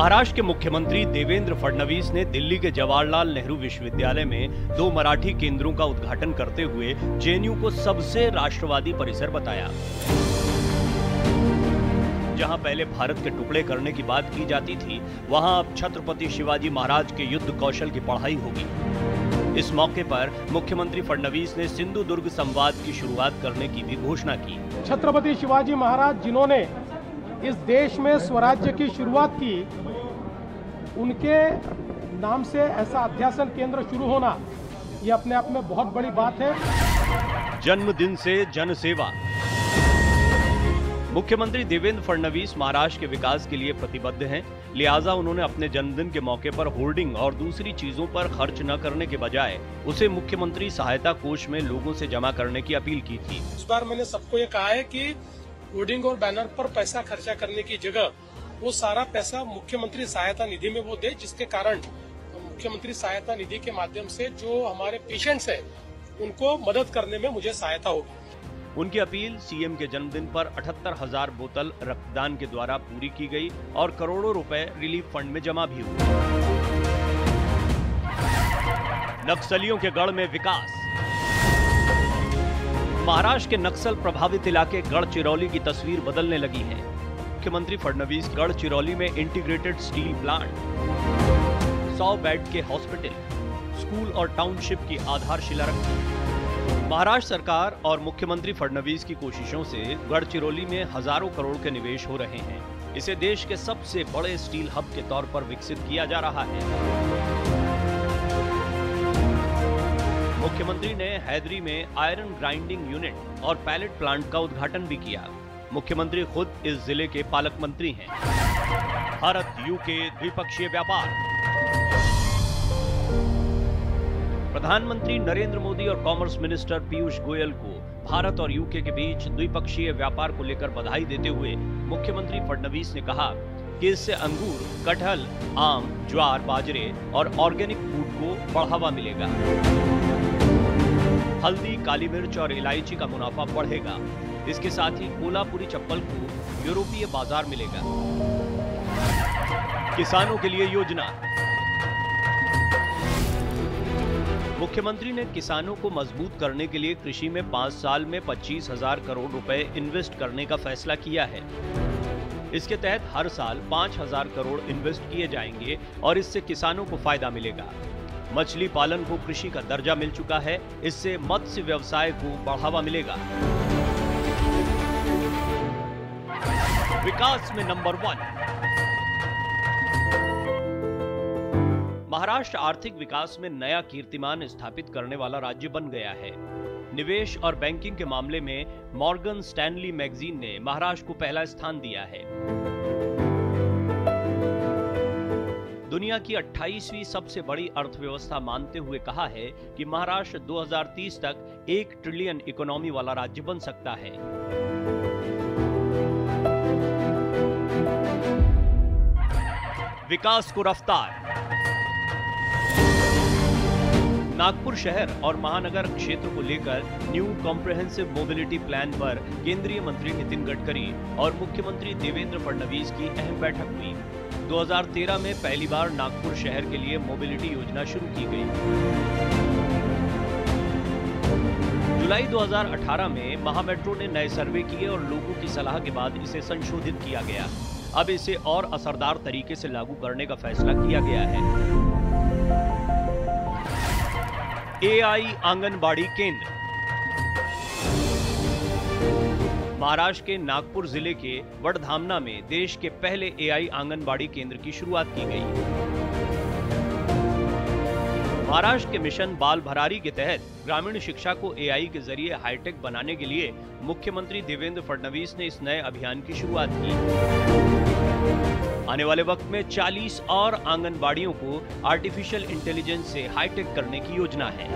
महाराष्ट्र के मुख्यमंत्री देवेंद्र फडणवीस ने दिल्ली के जवाहरलाल नेहरू विश्वविद्यालय में 2 मराठी केंद्रों का उद्घाटन करते हुए जेएनयू को सबसे राष्ट्रवादी परिसर बताया। जहां पहले भारत के टुकड़े करने की बात की जाती थी, वहां अब छत्रपति शिवाजी महाराज के युद्ध कौशल की पढ़ाई होगी। इस मौके पर मुख्यमंत्री फडणवीस ने सिंधुदुर्ग संवाद की शुरुआत करने की भी घोषणा की। छत्रपति शिवाजी महाराज जिन्होंने इस देश में स्वराज्य की शुरुआत की, उनके नाम से ऐसा अध्यासन केंद्र शुरू होना ये अपने आप में बहुत बड़ी बात है। जन्मदिन से जनसेवा। मुख्यमंत्री देवेंद्र फडणवीस महाराष्ट्र के विकास के लिए प्रतिबद्ध हैं, लिहाजा उन्होंने अपने जन्मदिन के मौके पर होर्डिंग और दूसरी चीजों पर खर्च न करने के बजाय उसे मुख्यमंत्री सहायता कोष में लोगों से जमा करने की अपील की थी। इस बार मैंने सबको ये कहा है कि होर्डिंग और बैनर पर पैसा खर्चा करने की जगह वो सारा पैसा मुख्यमंत्री सहायता निधि में वो दे, जिसके कारण मुख्यमंत्री सहायता निधि के माध्यम से जो हमारे पेशेंट्स हैं उनको मदद करने में मुझे सहायता होगी। उनकी अपील सीएम के जन्मदिन पर 78,000 बोतल रक्तदान के द्वारा पूरी की गई और करोड़ों रुपए रिलीफ फंड में जमा भी हुए। नक्सलियों के गढ़ में विकास। महाराष्ट्र के नक्सल प्रभावित इलाके गढ़चिरौली की तस्वीर बदलने लगी है। मुख्यमंत्री फडणवीस गढ़चिरौली में इंटीग्रेटेड स्टील प्लांट, 100 बेड के हॉस्पिटल, स्कूल और टाउनशिप की आधारशिला रखी। महाराष्ट्र सरकार और मुख्यमंत्री फडणवीस की कोशिशों से गढ़चिरौली में हजारों करोड़ के निवेश हो रहे हैं। इसे देश के सबसे बड़े स्टील हब के तौर पर विकसित किया जा रहा है। मुख्यमंत्री ने हैदरी में आयरन ग्राइंडिंग यूनिट और पैलेट प्लांट का उद्घाटन भी किया। मुख्यमंत्री खुद इस जिले के पालक मंत्री हैं। भारत यूके द्विपक्षीय व्यापार। प्रधानमंत्री नरेंद्र मोदी और कॉमर्स मिनिस्टर पीयूष गोयल को भारत और यूके के बीच द्विपक्षीय व्यापार को लेकर बधाई देते हुए मुख्यमंत्री फडणवीस ने कहा कि इससे अंगूर, कटहल, आम, ज्वार, बाजरे और ऑर्गेनिक फूड को बढ़ावा मिलेगा। हल्दी, काली मिर्च और इलायची का मुनाफा बढ़ेगा। इसके साथ ही कोल्हापुरी चप्पल को यूरोपीय बाजार मिलेगा। किसानों के लिए योजना। मुख्यमंत्री ने किसानों को मजबूत करने के लिए कृषि में 5 साल में 25,000 करोड़ रुपए इन्वेस्ट करने का फैसला किया है। इसके तहत हर साल 5,000 करोड़ इन्वेस्ट किए जाएंगे और इससे किसानों को फायदा मिलेगा। मछली पालन को कृषि का दर्जा मिल चुका है, इससे मत्स्य व्यवसाय को बढ़ावा मिलेगा। विकास में नंबर 1। महाराष्ट्र आर्थिक विकास में नया कीर्तिमान स्थापित करने वाला राज्य बन गया है। निवेश और बैंकिंग के मामले में मॉर्गन स्टैनली मैगजीन ने महाराष्ट्र को पहला स्थान दिया है। दुनिया की 28वीं सबसे बड़ी अर्थव्यवस्था मानते हुए कहा है कि महाराष्ट्र 2030 तक 1 ट्रिलियन इकोनॉमी वाला राज्य बन सकता है। विकास को रफ्तार। नागपुर शहर और महानगर क्षेत्र को लेकर न्यू कॉम्प्रिहेंसिव मोबिलिटी प्लान पर केंद्रीय मंत्री नितिन गडकरी और मुख्यमंत्री देवेंद्र फडणवीस की अहम बैठक हुई। 2013 में पहली बार नागपुर शहर के लिए मोबिलिटी योजना शुरू की गई। जुलाई 2018 में महामेट्रो ने नए सर्वे किए और लोगों की सलाह के बाद इसे संशोधित किया गया। अब इसे और असरदार तरीके से लागू करने का फैसला किया गया है। एआई आंगनबाड़ी केंद्र। महाराष्ट्र के नागपुर जिले के वडधामना में देश के पहले एआई आंगनबाड़ी केंद्र की शुरुआत की गई। महाराष्ट्र के मिशन बाल भरारी के तहत ग्रामीण शिक्षा को एआई के जरिए हाईटेक बनाने के लिए मुख्यमंत्री देवेंद्र फडणवीस ने इस नए अभियान की शुरुआत की। आने वाले वक्त में 40 और आंगनबाड़ियों को आर्टिफिशियल इंटेलिजेंस से हाईटेक करने की योजना है।